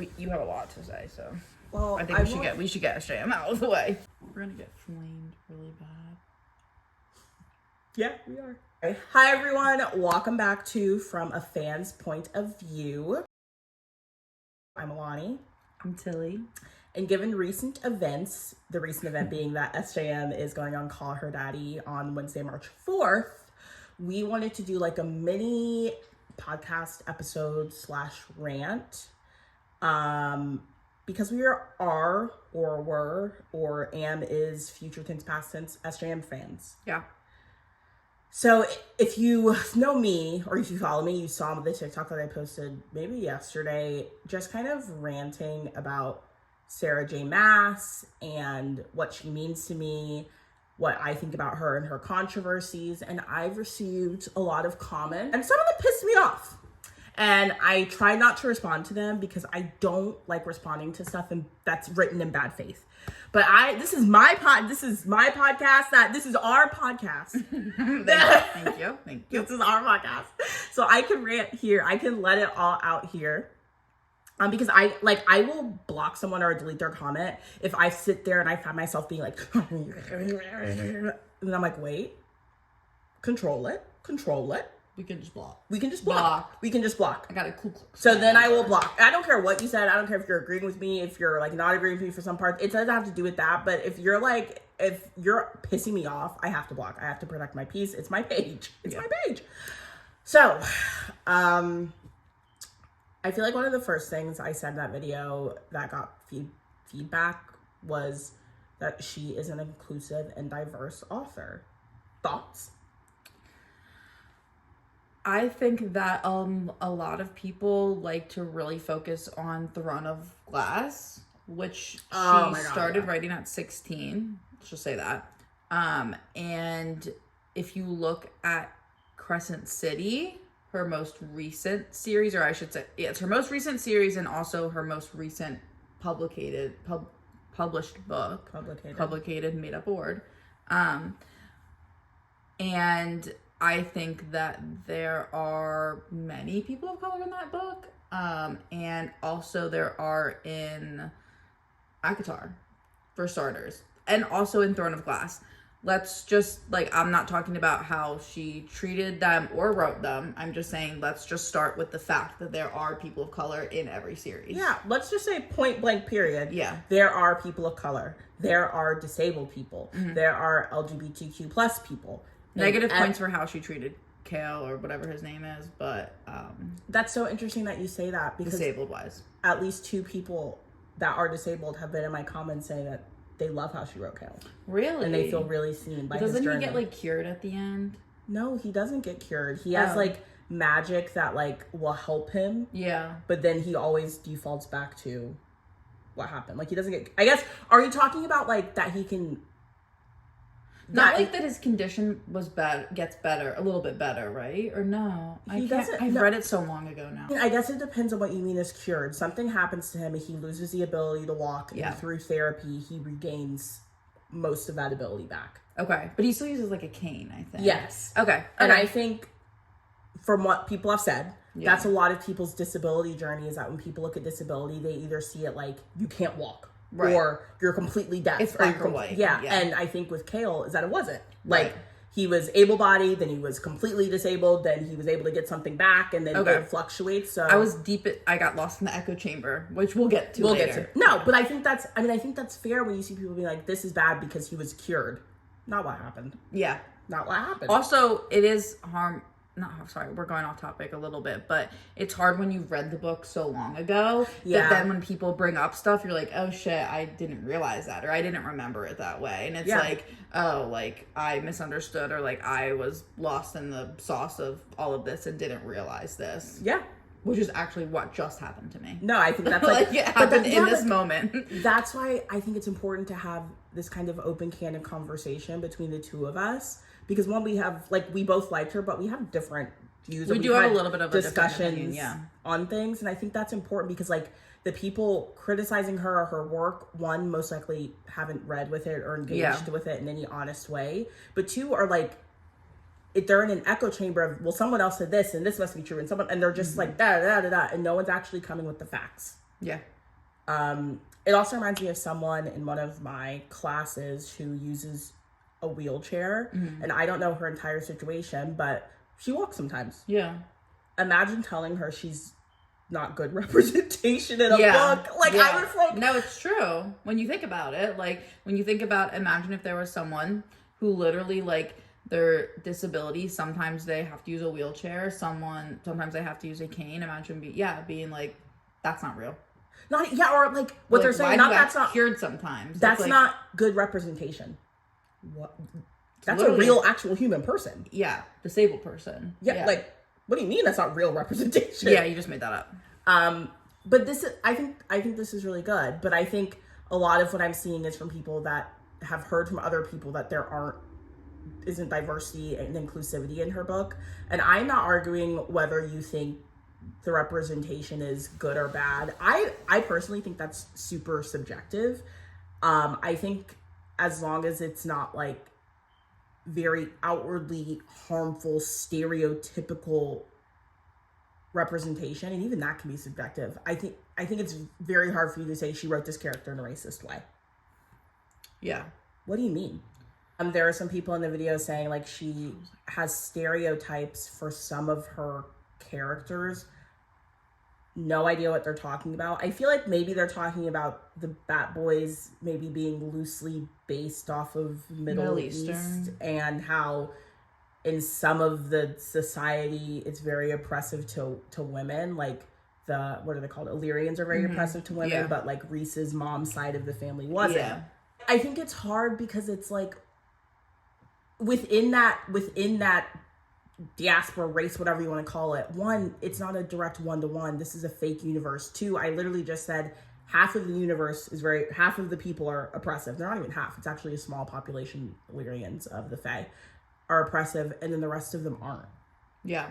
You have a lot to say, so well, I think we should get SJM out of the way. We're gonna get flamed really bad. Yeah, we are. Hi everyone, welcome back to From a Fan's Point of View. I'm Alahni. I'm Tilly. And given recent events, the recent event being that SJM is going on Call Her Daddy on Wednesday, March 4th, we wanted to do like a mini podcast episode / rant. Because we are or were or am is future tense past tense SJM fans. Yeah. So if you know me or if you follow me, you saw the TikTok that I posted maybe yesterday, just kind of ranting about Sarah J. Maas and what she means to me, what I think about her and her controversies. And I've received a lot of comments and some of them pissed me off. And I try not to respond to them because I don't like responding to stuff that's written in bad faith. But this is my podcast. This is our podcast. Thank you. This is our podcast. So I can rant here. I can let it all out here. Because I will block someone or delete their comment if I sit there and I find myself being like, and then I'm like, wait, control it. We can just block. We can just block. I got a cool. So then I will block. I don't care what you said. I don't care if you're agreeing with me, if you're like not agreeing with me for some parts. It doesn't have to do with that. But if you're pissing me off, I have to block. I have to protect my peace. It's my page. My page. So, I feel like one of the first things I said in that video that got feedback was that she is an inclusive and diverse author. Thoughts? I think that a lot of people like to really focus on Throne of Glass, which she started writing at 16. Let's just say that. And if you look at Crescent City, her most recent series, or I should say, it's her most recent series and also her most recent published book. Publicated, made up a word. And I think that there are many people of color in that book. And also there are in ACOTAR, for starters. And also in Throne of Glass. Let's just, I'm not talking about how she treated them or wrote them. I'm just saying, let's just start with the fact that there are people of color in every series. Yeah, let's just say point blank period. Yeah. There are people of color. There are disabled people. Mm-hmm. There are LGBTQ plus people. Negative points for how she treated Kale or whatever his name is, but that's so interesting that you say that because disabled wise, at least 2 people that are disabled have been in my comments saying that they love how she wrote Kale. Really? And they feel really seen by his journey. Doesn't he get cured at the end? No, he doesn't get cured. He has magic that will help him. Yeah. But then he always defaults back to what happened. He doesn't get, I guess, are you talking about that he can not that his condition gets better, a little bit better, right? Or no? I've read it so long ago now. I guess it depends on what you mean as cured. Something happens to him and he loses the ability to walk. Yeah. And through therapy, he regains most of that ability back. Okay. But he still uses a cane, I think. Yes. Okay. And I think from what people have said, that's a lot of people's disability journey is that when people look at disability, they either see it you can't walk. Right. Or you're completely deaf. It's black or white. Yeah. And I think with Kale is that it wasn't. He was able-bodied, then he was completely disabled, then he was able to get something back, and then it fluctuates. So I got lost in the echo chamber, which we'll get to later. No, but I think that's fair when you see people being like, this is bad because he was cured. Not what happened. Yeah. Not what happened. Also, it is we're going off topic a little bit, but it's hard when you've read the book so long ago that then when people bring up stuff, you're like, oh shit, I didn't realize that, or I didn't remember it that way. And it's I misunderstood, or I was lost in the sauce of all of this and didn't realize this. Yeah. Which is actually what just happened to me. No, I think that's it happened in this moment. That's why I think it's important to have this kind of open, candid conversation between the two of us. Because one, we have, we both liked her, but we have different views. We do have a little bit of discussions on things. And I think that's important because, the people criticizing her or her work, one, most likely haven't read with it or engaged with it in any honest way. But 2 are, if they're in an echo chamber of, someone else said this and this must be true. And they're just da, da, da, da, and no one's actually coming with the facts. Yeah. It also reminds me of someone in one of my classes who uses a wheelchair, and I don't know her entire situation, but she walks sometimes. Yeah. Imagine telling her she's not good representation in a book. Like, I was like... No, it's true. When you think about it, like, imagine if there was someone who literally, like, their disability, sometimes they have to use a wheelchair, sometimes they have to use a cane. Imagine being like, that's not real. Or like what they're saying, that's not cured sometimes. That's not good representation. What? That's a real, actual human person. Yeah, disabled person. Yeah, like, what do you mean that's not real representation? Yeah, you just made that up. But this is, I think this is really good. But I think a lot of what I'm seeing is from people that have heard from other people that isn't diversity and inclusivity in her book. And I'm not arguing whether you think the representation is good or bad. I personally think that's super subjective. I think as long as it's not like very outwardly harmful, stereotypical representation, and even that can be subjective. I think it's very hard for you to say she wrote this character in a racist way. Yeah. What do you mean? There are some people in the video saying like she has stereotypes for some of her characters. No idea what they're talking about. I feel like maybe they're talking about the Bat Boys maybe being loosely based off of Middle East, and how in some of the society it's very oppressive to women. Like what are they called? Illyrians are very oppressive to women, but like Reese's mom's side of the family wasn't. Yeah. I think it's hard because it's like within that diaspora race, whatever you want to call it. One, it's not a direct one-to-one. This is a fake universe. Two, I literally just said half of the universe half of the people are oppressive. They're not even half. It's actually a small population, Illyrians of the Fae, are oppressive, and then the rest of them aren't. Yeah.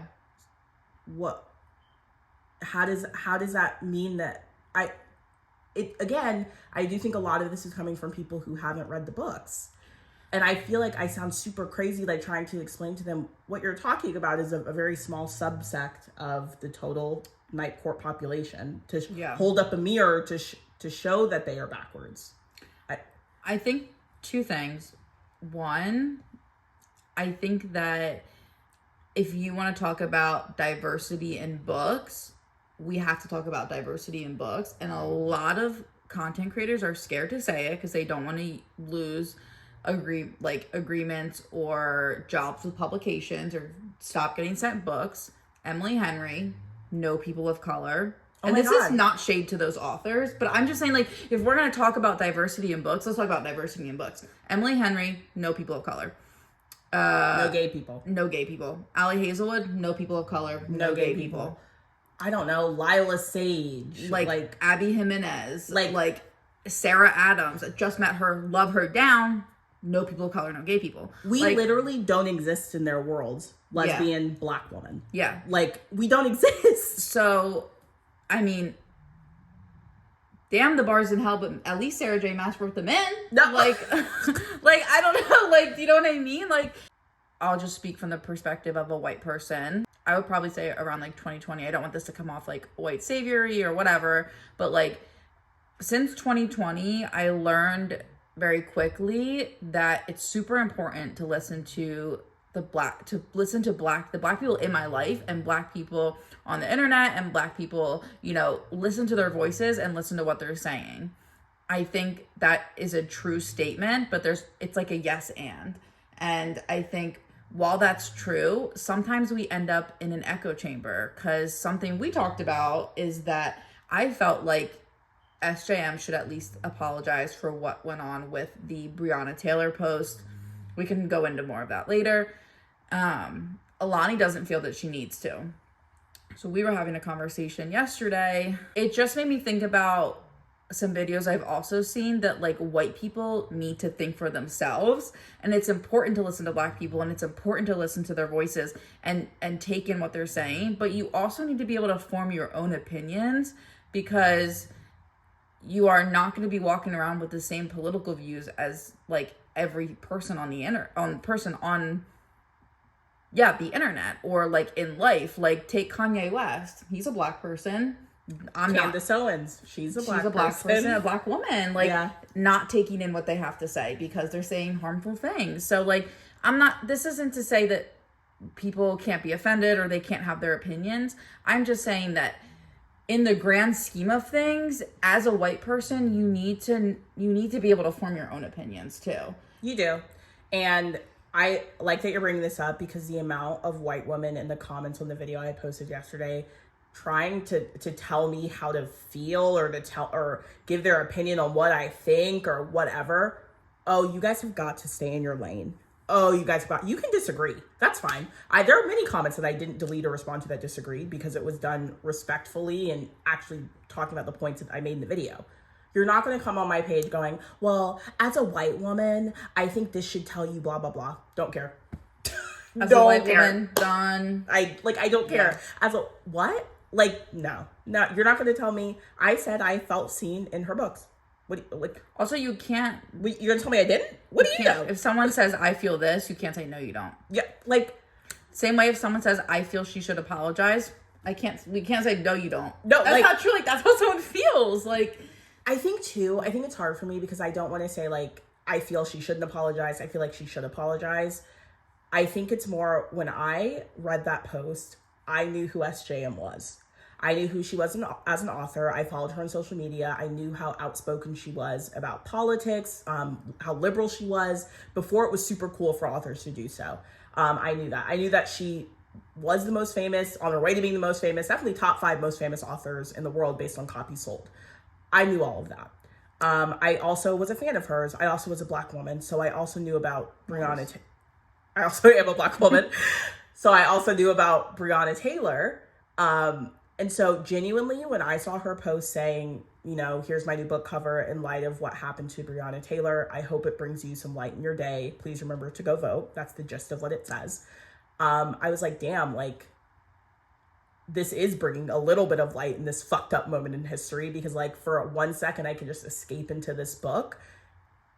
How does that mean that I do think a lot of this is coming from people who haven't read the books. And I feel like I sound super crazy, like trying to explain to them what you're talking about is a very small subsect of the total Night Court population to hold up a mirror to show that they are backwards. I think two things. One, I think that if you want to talk about diversity in books, we have to talk about diversity in books. And a lot of content creators are scared to say it because they don't want to lose agreements or jobs with publications or stop getting sent books. Emily Henry, no people of color. And this is not shade to those authors, but I'm just saying, like, if we're going to talk about diversity in books, let's talk about diversity in books. Emily Henry, no people of color. No gay people. No gay people. Allie Hazelwood, no people of color. No gay people. I don't know. Lila Sage. Like Abby Jimenez. Like Sarah Adams. I just met her, love her down. No people of color, no gay people. We literally don't exist in their worlds. Lesbian, black woman. Yeah. Like, we don't exist. So, I mean, damn the bars in hell, but at least Sarah J. Maas wrote them in. No. Like, I don't know. Like, do you know what I mean? Like, I'll just speak from the perspective of a white person. I would probably say around, like, 2020. I don't want this to come off, like, white savior-y or whatever. But, like, since 2020, I learned very quickly that it's super important to listen to the black people in my life and black people on the internet and black people, listen to their voices and listen to what they're saying. I think that is a true statement, but it's like a yes and I think while that's true, sometimes we end up in an echo chamber, because something we talked about is that I felt like SJM should at least apologize for what went on with the Breonna Taylor post. We can go into more of that later. Alahni doesn't feel that she needs to. So we were having a conversation yesterday. It just made me think about some videos I've also seen that like white people need to think for themselves, and it's important to listen to black people, and it's important to listen to their voices and take in what they're saying, but you also need to be able to form your own opinions, because you are not going to be walking around with the same political views as like every person on the the internet or like in life. Like, take Kanye West. He's a black person. Candace Owens. She's a black person, a black woman. Like, not taking in what they have to say because they're saying harmful things. So, like, this isn't to say that people can't be offended or they can't have their opinions. I'm just saying that in the grand scheme of things, as a white person, you need to be able to form your own opinions too. You do. And I like that you're bringing this up because the amount of white women in the comments on the video I posted yesterday trying to tell me how to feel or give their opinion on what I think or whatever. Oh, you guys have got to stay in your lane. Oh, you can disagree. That's fine. There are many comments that I didn't delete or respond to that disagreed because it was done respectfully and actually talking about the points that I made in the video. You're not going to come on my page going, well, as a white woman, I think this should tell you blah, blah, blah. Don't care. As a white woman, done. I don't care. As a, what? Like, no, you're not going to tell me. I said I felt seen in her books. Also, you can't. You're going to tell me I didn't? What do you know? If someone says, I feel this, you can't say, no, you don't. Yeah, like. Same way if someone says, I feel she should apologize, we can't say, no, you don't. No, that's not true. Like, that's how someone feels. Like. I think it's hard for me because I don't want to say, like, I feel she shouldn't apologize. I feel like she should apologize. I think it's more when I read that post, I knew who SJM was. I knew who she was as an author. I followed her on social media. I knew how outspoken she was about politics, how liberal she was before it was super cool for authors to do so. I knew that. I knew that she was the most famous, on her way to being the most famous, definitely top 5 most famous authors in the world based on copies sold. I knew all of that. I also was a fan of hers. I also was a black woman, so I also knew about Breonna. I also am a black woman, so I also knew about Breonna Taylor. And so genuinely, when I saw her post saying, you know, here's my new book cover in light of what happened to Breonna Taylor, I hope it brings you some light in your day. Please remember to go vote. That's the gist of what it says. I was like, damn, like, this is bringing a little bit of light in this fucked up moment in history because, like, for 1 second, I could just escape into this book.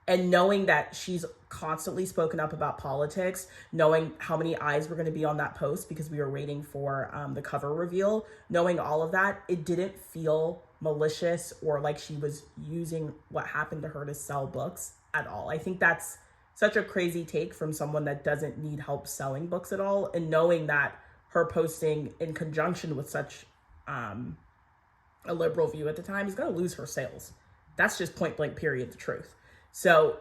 And knowing that she's constantly spoken up about politics, knowing how many eyes were going to be on that post because we were waiting for the cover reveal, knowing all of that, it didn't feel malicious or like she was using what happened to her to sell books at all. I think that's such a crazy take from someone that doesn't need help selling books at all. And knowing that her posting in conjunction with such a liberal view at the time is going to lose her sales. That's just point blank period, the truth. So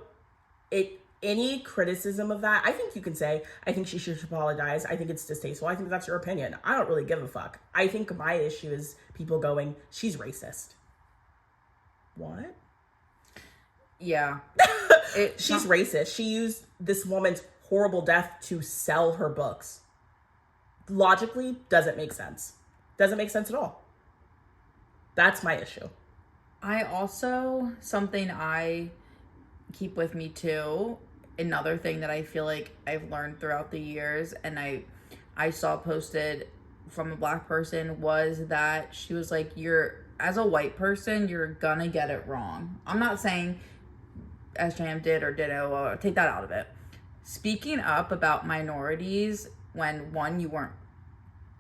any criticism of that, I think you can say, I think she should apologize. I think it's distasteful. I think that's your opinion. I don't really give a fuck. I think my issue is people going, she's racist. What? Yeah. She's racist. She used this woman's horrible death to sell her books. Logically, doesn't make sense. Doesn't make sense at all. That's my issue. Something I keep with me too, another thing that I feel like I've learned throughout the years and I saw posted from a black person was that she was like, as a white person, you're gonna get it wrong. I'm not saying SJM did or ditto, take that out of it. Speaking up about minorities when you weren't,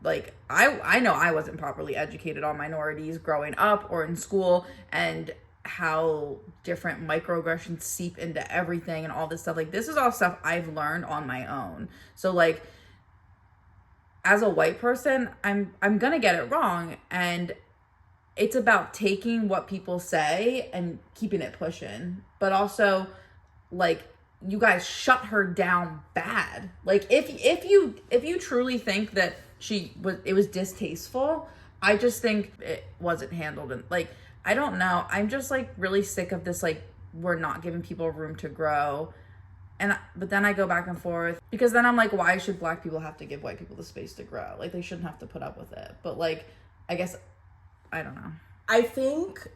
like, I know I wasn't properly educated on minorities growing up or in school and how different microaggressions seep into everything and all this stuff. Like, this is all stuff I've learned on my own. So, like, as a white person, I'm gonna get it wrong, and it's about taking what people say and keeping it pushing. But also, like, you guys shut her down bad. Like, if you truly think that it was distasteful, I just think it wasn't handled. And, like, I don't know. I'm just, like, really sick of this, like, we're not giving people room to grow. But then I go back and forth because then I'm like, why should black people have to give white people the space to grow? Like, they shouldn't have to put up with it. But, like, I guess, I don't know. I think,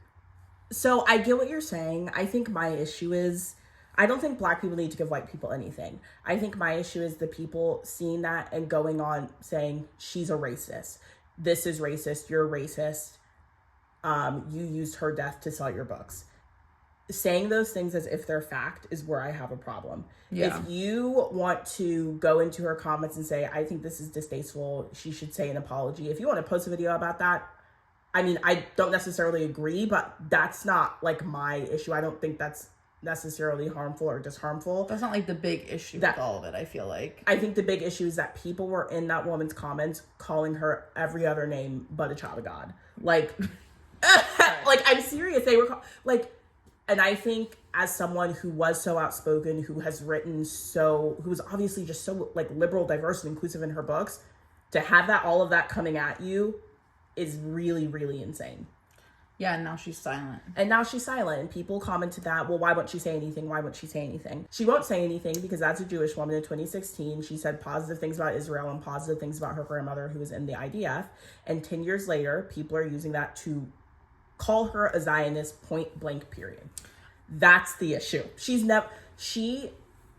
so I get what you're saying. I think my issue is, I don't think black people need to give white people anything. I think my issue is the people seeing that and going on saying, she's a racist. This is racist. You're racist. You used her death to sell your books. Saying those things as if they're fact is where I have a problem. Yeah. If you want to go into her comments and say, I think this is distasteful, she should say an apology. If you want to post a video about that, I mean, I don't necessarily agree, but that's not like my issue. I don't think that's necessarily harmful or just harmful. That's not like the big issue with all of it, I feel like. I think the big issue is that people were in that woman's comments calling her every other name but a child of God. Like, like, I'm serious. They were and I think as someone who was so outspoken, who has written who was obviously just so like liberal, diverse, and inclusive in her books, to have all of that coming at you is really, really insane. Yeah, and now she's silent. And people commented that, well, why won't she say anything? Why won't she say anything? She won't say anything because as a Jewish woman in 2016, she said positive things about Israel and positive things about her grandmother who was in the IDF. And 10 years later, people are using that to call her a Zionist, point blank, period. That's the issue.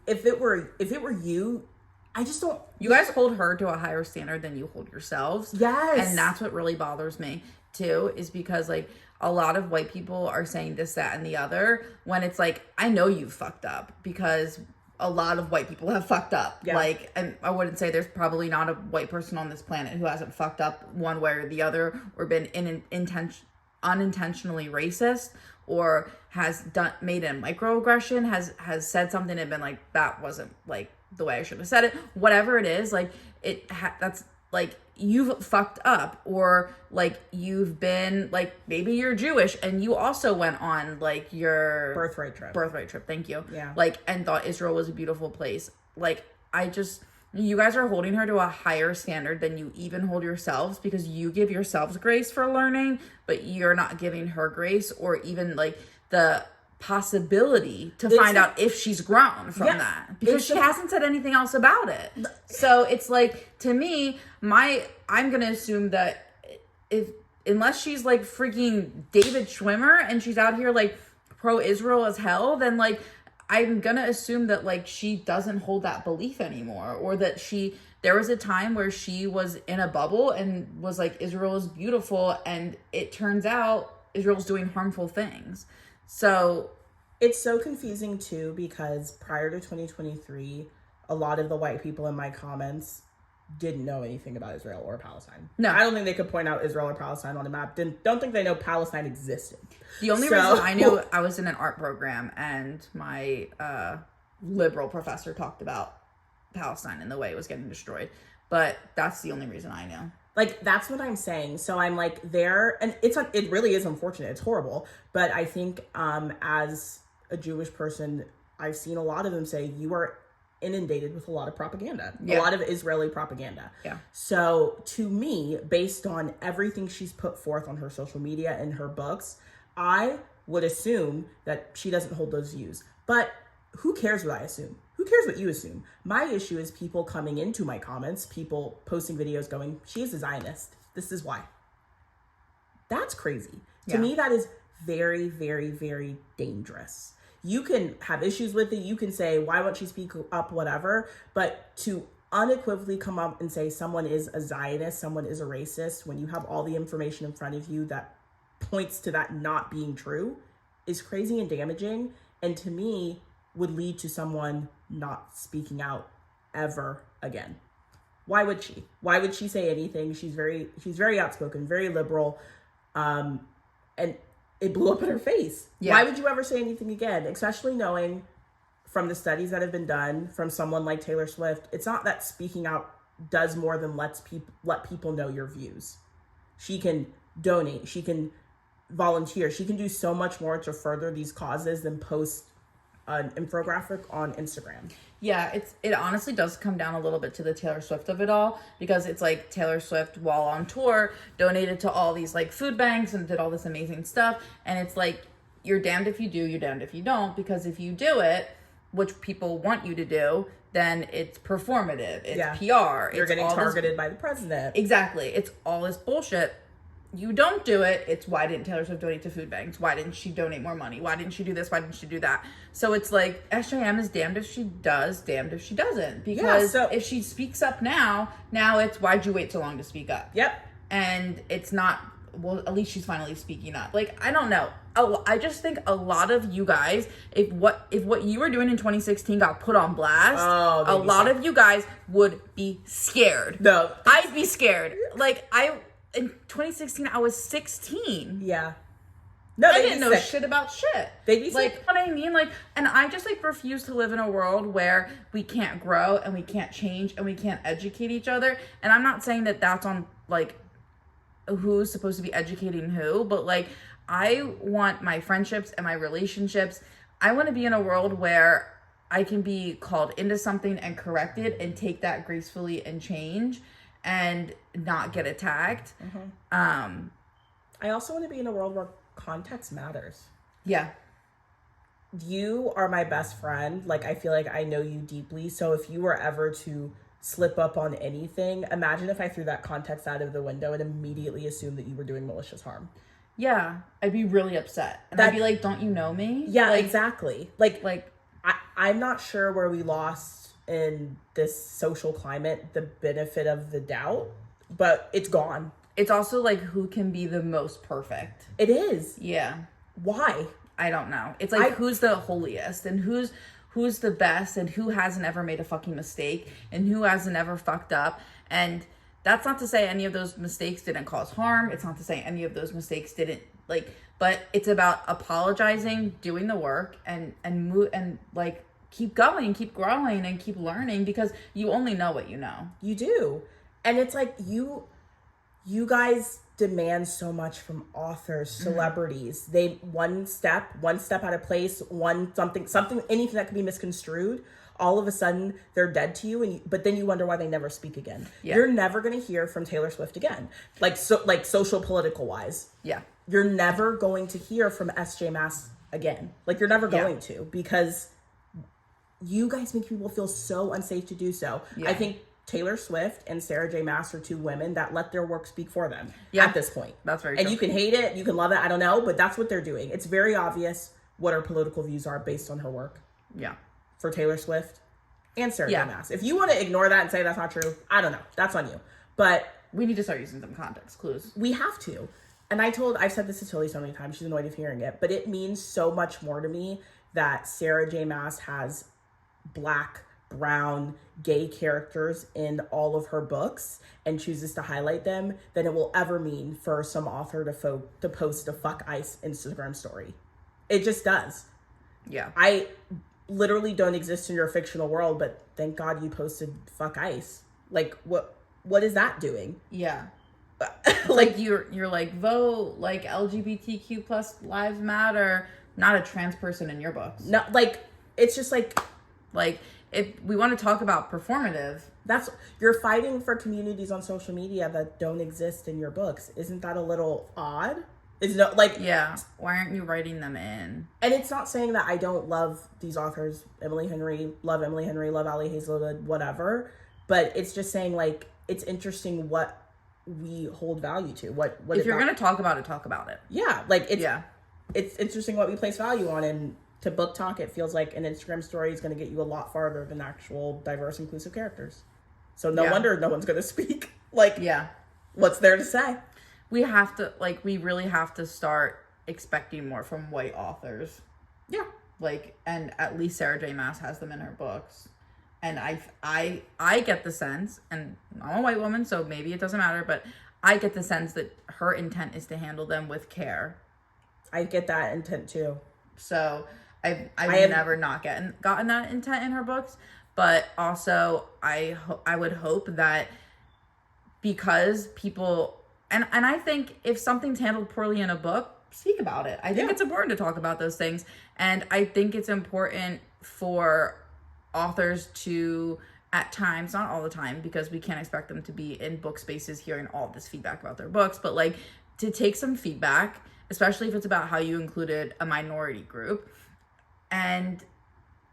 If it were you, I just don't. You guys hold her to a higher standard than you hold yourselves. Yes. And that's what really bothers me too, is because like a lot of white people are saying this, that, and the other, when it's like, I know you fucked up, because a lot of white people have fucked up. Yeah. Like, and I wouldn't say there's probably not a white person on this planet who hasn't fucked up one way or the other, or been unintentionally racist, or has made a microaggression, has said something and been like, that wasn't like the way I should have said it. Whatever it is, like that's like, you've fucked up, or like you've been like, maybe you're Jewish and you also went on like your birthright trip. Thank you. Yeah. Like, and thought Israel was a beautiful place. Like, you guys are holding her to a higher standard than you even hold yourselves, because you give yourselves grace for learning, but you're not giving her grace or even like the possibility to find out if she's grown from that, because she hasn't said anything else about it. So it's like, to me, I'm gonna assume that unless she's like freaking David Schwimmer and she's out here like pro-Israel as hell, then like I'm gonna assume that like she doesn't hold that belief anymore, or that there was a time where she was in a bubble and was like, Israel is beautiful, and it turns out Israel's doing harmful things. So it's so confusing too, because prior to 2023, a lot of the white people in my comments didn't know anything about Israel or Palestine. No. I don't think they could point out Israel or Palestine on a map. Don't think they know Palestine existed. The only reason I knew, I was in an art program and my liberal professor talked about Palestine and the way it was getting destroyed. But that's the only reason I know. Like, that's what I'm saying. So I'm like, and it really is unfortunate. It's horrible. But I think as a Jewish person, I've seen a lot of them say, you are inundated with a lot of propaganda, a lot of Israeli propaganda. Yeah. So to me, based on everything she's put forth on her social media and her books, I would assume that she doesn't hold those views. But who cares what I assume? Who cares what you assume? My issue is people coming into my comments, people posting videos going, she is a Zionist. This is why. That's crazy. To me, that is very, very, very dangerous. You can have issues with it. You can say, why won't she speak up, whatever. But to unequivocally come up and say someone is a Zionist, someone is a racist, when you have all the information in front of you that points to that not being true, is crazy and damaging. And to me, would lead to someone not speaking out ever again. Why would she? Why would she say anything? She's very outspoken, very liberal. And it blew up in her face. Yeah. Why would you ever say anything again? Especially knowing from the studies that have been done from someone like Taylor Swift, it's not that speaking out does more than let people know your views. She can donate. She can volunteer. She can do so much more to further these causes than post an infographic on Instagram. Yeah, it honestly does come down a little bit to the Taylor Swift of it all, because it's like Taylor Swift, while on tour, donated to all these like food banks and did all this amazing stuff. And it's like, you're damned if you do, you're damned if you don't, because if you do it, which people want you to do, then it's performative, it's PR. You're getting targeted by the president. Exactly. It's all this bullshit. You don't do it, it's why didn't Taylor Swift donate to food banks? Why didn't she donate more money? Why didn't she do this? Why didn't she do that? So it's like, SJM is damned if she does, damned if she doesn't. Because if she speaks up now it's, why'd you wait so long to speak up? Yep. And it's not, well, at least she's finally speaking up. Like, I don't know. I just think a lot of you guys, if what you were doing in 2016 got put on blast, a lot of you guys would be scared. No. I'd be scared. Like, in 2016, I was 16. Yeah. No, I didn't know shit about shit. They'd be like, what I mean? Like, and I just, like, refuse to live in a world where we can't grow and we can't change and we can't educate each other. And I'm not saying that that's on, like, who's supposed to be educating who, but, like, I want my friendships and my relationships. I want to be in a world where I can be called into something and corrected and take that gracefully and change and not get attacked. Mm-hmm. I also want to be in a world where context matters. Yeah. You are my best friend. Like, I feel like I know you deeply. So if you were ever to slip up on anything, imagine if I threw that context out of the window and immediately assumed that you were doing malicious harm. Yeah. I'd be really upset. And I'd be like, don't you know me? Yeah, like, exactly. Like I'm not sure where we lost in this social climate the benefit of the doubt, but it's gone. It's also like, who can be the most perfect? It is. Yeah. Why? I don't know. It's like, who's the holiest and who's the best and who hasn't ever made a fucking mistake and who hasn't ever fucked up. And that's not to say any of those mistakes didn't cause harm. It's not to say any of those mistakes didn't, like, but it's about apologizing, doing the work, and move, and like, keep going, keep growing, and keep learning, because you only know what you know. You do. And it's like, you guys demand so much from authors, celebrities. Mm-hmm. They one step out of place, something, anything that can be misconstrued. All of a sudden, they're dead to you, but then you wonder why they never speak again. Yeah. You're never going to hear from Taylor Swift again, like social political wise. Yeah, you're never going to hear from S.J. Maas again. Like, you're never going to, because you guys make people feel so unsafe to do so. Yeah. I think Taylor Swift and Sarah J. Maas are two women that let their work speak for them at this point. That's very true. And you can hate it, you can love it, I don't know, but that's what they're doing. It's very obvious what her political views are based on her work. Yeah. For Taylor Swift and Sarah J. Maas. If you want to ignore that and say that's not true, I don't know. That's on you. But we need to start using some context clues. We have to. And I've said this to Tilly so many times, she's annoyed of hearing it, but it means so much more to me that Sarah J. Maas has Black, brown, gay characters in all of her books and chooses to highlight them than it will ever mean for some author to post a fuck ICE Instagram story. It just does. Yeah. I literally don't exist in your fictional world, but thank God you posted fuck ICE. Like, what is that doing? Yeah. like you're like, vote, like, LGBTQ plus lives matter, not a trans person in your books. No, like, it's just like if we want to talk about performative, you're fighting for communities on social media that don't exist in your books. Isn't that a little odd? It's no, like, yeah, why aren't you writing them in? And it's not saying that I don't love these authors, Emily Henry, love Ali Hazelwood, whatever, but it's just saying, like, it's interesting what we hold value to. What if you're going to talk about it. Yeah, like, it's interesting what we place value on. And to book talk, it feels like an Instagram story is going to get you a lot farther than actual diverse, inclusive characters. So no wonder no one's going to speak. Like, what's there to say? We really have to start expecting more from white authors. Yeah. Like, and at least Sarah J. Maas has them in her books. And I get the sense, and I'm a white woman, so maybe it doesn't matter, but I get the sense that her intent is to handle them with care. I get that intent too. So I've never not gotten that intent in her books, but also I would hope that because people, and I think if something's handled poorly in a book, speak about it. I think it's important to talk about those things, and I think it's important for authors to, at times, not all the time, because we can't expect them to be in book spaces hearing all this feedback about their books, but like to take some feedback, especially if it's about how you included a minority group, and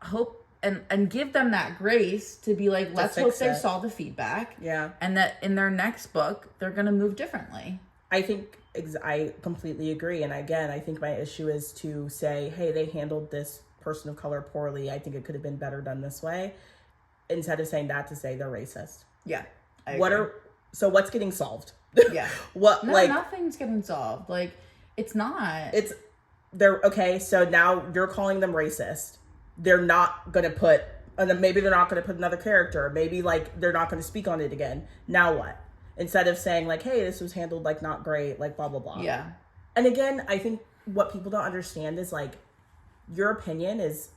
hope and give them that grace to be like, let's hope they saw the feedback. Yeah. And that in their next book, they're going to move differently. I think I completely agree. And again, I think my issue is to say, hey, they handled this person of color poorly. I think it could have been better done this way. Instead of saying that, to say they're racist. Yeah. So what's getting solved? Yeah. Nothing's getting solved. Like, it's not. Okay, so now you're calling them racist. They're not going to put, maybe they're not going to put another character. Maybe, like, they're not going to speak on it again. Now what? instead of saying like, hey, this was handled like not great, like blah blah blah. Yeah. And again, I think what people don't understand is like your opinion is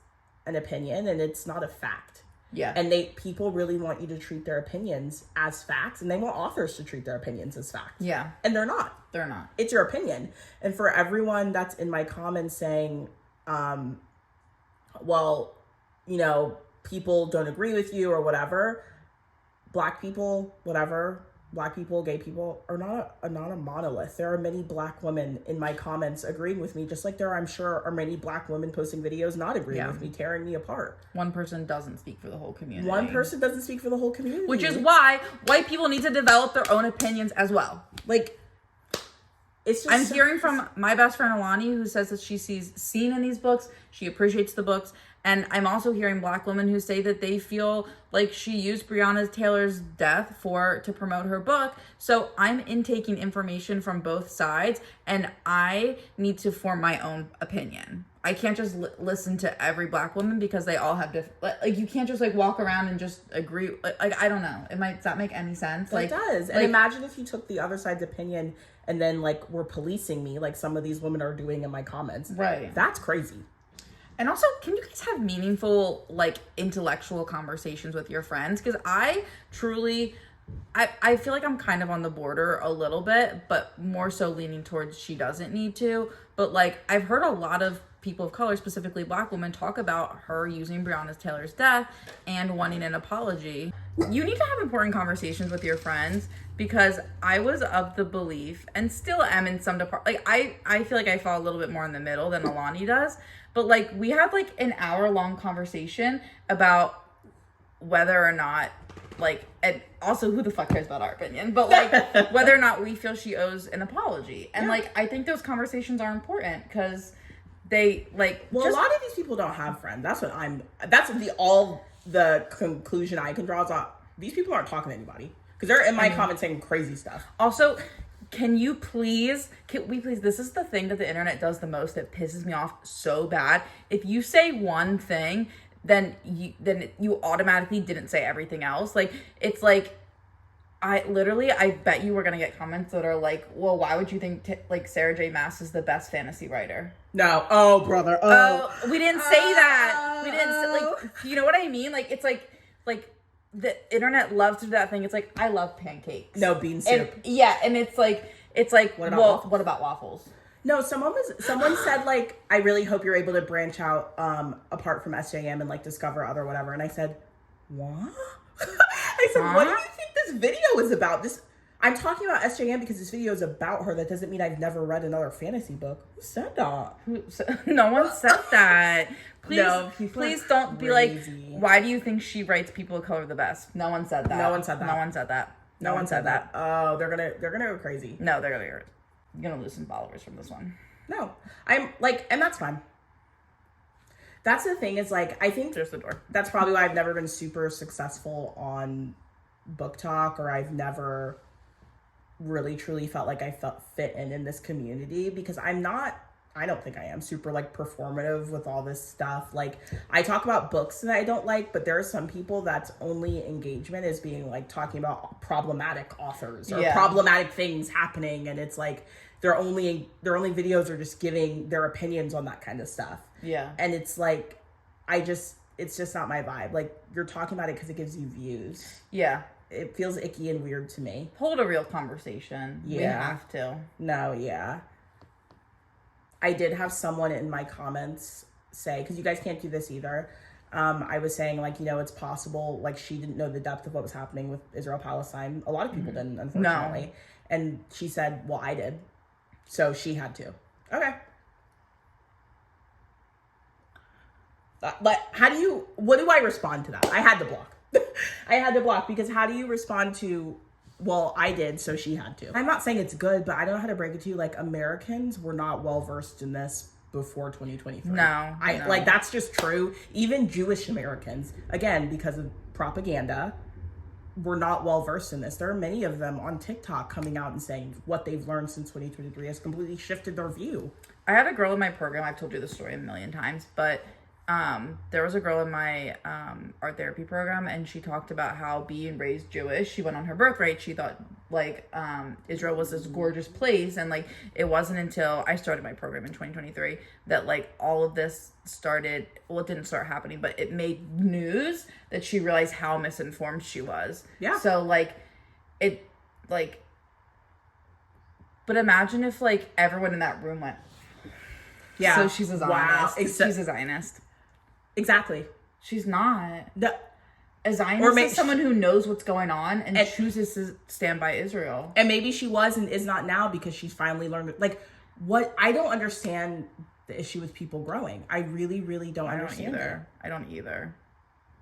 an opinion and it's not a fact. Yeah. And people really want you to treat their opinions as facts, and they want authors to treat their opinions as facts. Yeah. And they're not. They're not. It's your opinion. And for everyone that's in my comments saying, well, you know, people don't agree with you or whatever, Black people, whatever, Black people, gay people are not a monolith. There are many Black women in my comments agreeing with me, just like there, I'm sure, are many Black women posting videos not agreeing with me, tearing me apart. One person doesn't speak for the whole community. One person doesn't speak for the whole community. Which is why white people need to develop their own opinions as well. Like, it's just... I'm hearing from my best friend Alahni, who says that she sees scene in these books. She appreciates the books. And I'm also hearing Black women who say that they feel like she used Breonna Taylor's death to promote her book. So I'm intaking information from both sides, and I need to form my own opinion. I can't just listen to every Black woman because they all have different... Like, you can't just, like, walk around and just agree. Like I don't know. Does that make any sense? It does. And imagine if you took the other side's opinion and then, like, were policing me like some of these women are doing in my comments. Right. That's crazy. And also, can you guys have meaningful, like, intellectual conversations with your friends? Because I truly, I feel like I'm kind of on the border a little bit, but more so leaning towards she doesn't need to. But, like, I've heard a lot of people of color, specifically Black women, talk about her using Breonna Taylor's death and wanting an apology. You need to have important conversations with your friends, because I was of the belief, and still am in some like, I feel like I fall a little bit more in the middle than Alahni does. But, like, we had, like, an hour-long conversation about whether or not, like, and also who the fuck cares about our opinion, but, like, whether or not we feel she owes an apology. And, like, I think those conversations are important because they, like... Well, a lot of these people don't have friends. That's the conclusion I can draw is that these people aren't talking to anybody. Because they're in my comments saying crazy stuff. Also... Can we please, this is the thing that the internet does the most that pisses me off so bad. If you say one thing, then you automatically didn't say everything else. Like, it's like, I bet you we're going to get comments that are like, well, why would you think, like, Sarah J. Maas is the best fantasy writer? No. Oh, brother. Oh. We didn't say that. We didn't say, like, you know what I mean? Like, it's like, the internet loves to do that thing. It's like, I love pancakes. No, bean soup. And it's like, what about waffles? No, someone said, like, I really hope you're able to branch out apart from SJM and, like, discover other whatever. And I said, what? I said, what do you think this video is about? I'm talking about SJM because this video is about her. That doesn't mean I've never read another fantasy book. Who said that? No one said that. Please don't be like, crazy. Why do you think she writes people of color the best? No one said that. No one said that. No one said that. No one said that. Oh, they're gonna go crazy. No, they're gonna lose some followers from this one. No, I'm like, and that's fine. That's the thing is, like, I think there's the door. That's probably why I've never been super successful on Book Talk, or I've never really truly felt like I fit in this community, because I don't think I am super, like, performative with all this stuff. Like, I talk about books that I don't like, but there are some people that's only engagement is being, like, talking about problematic authors or problematic things happening, and it's like their only videos are just giving their opinions on that kind of stuff. Yeah. And it's like, it's just not my vibe. Like, you're talking about it because it gives you views. Yeah. It feels icky and weird to me. Hold a real conversation. Yeah. We have to. No, yeah. I did have someone in my comments say, because you guys can't do this either. I was saying, like, you know, it's possible, like, she didn't know the depth of what was happening with Israel-Palestine. A lot of people didn't, unfortunately. No. And she said, well, I did. So she had to. Okay. But what do I respond to that? I had to block. Because how do you respond to, well, I did, so she had to? I'm not saying it's good, but I don't know how to break it to you. Like, Americans were not well versed in this before 2023. No. Like, that's just true. Even Jewish Americans, again, because of propaganda, were not well versed in this. There are many of them on TikTok coming out and saying what they've learned since 2023 has completely shifted their view. I had a girl in my program, I've told you this story a million times, but there was a girl in my art therapy program, and she talked about how being raised Jewish, she went on her birthright, she thought like Israel was this gorgeous place, and like it wasn't until I started my program in 2023 that like all of this started. Well, it didn't start happening, but it made news that she realized how misinformed she was. Yeah. So like it like, but imagine if like everyone in that room went, yeah, so she's a Zionist. Wow. She's a Zionist. Exactly. She's not. No. A Zionist is someone who knows what's going on and chooses to stand by Israel. And maybe she was and is not now because she's finally learned. Like, what? I don't understand the issue with people growing. I really, really don't understand either. I don't either.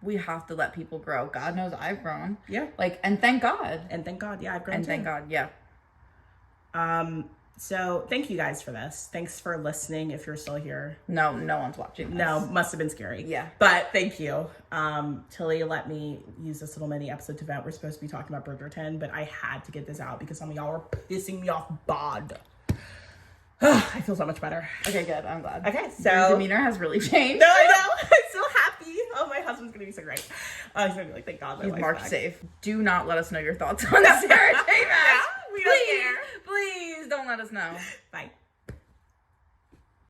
We have to let people grow. God knows I've grown. Yeah. Like, and thank God. And thank God. Yeah, I've grown too. And thank God. Yeah. So thank you guys for this. Thanks for listening. If you're still here, no one's watching this. No, must have been scary. Yeah, but thank you. Tilly let me use this little mini episode to vent. We're supposed to be talking about Bridgerton, but I had to get this out because some of y'all were pissing me off bad. I feel so much better. Okay, good. I'm glad. Okay, so your demeanor has really changed. No, I know. I'm so happy. Oh, my husband's gonna be so great. He's gonna be like, thank God my wife's marked back. Safe. Do not let us know your thoughts on Sarah J. Maas. Yeah, we don't care. Please don't let us know. Bye.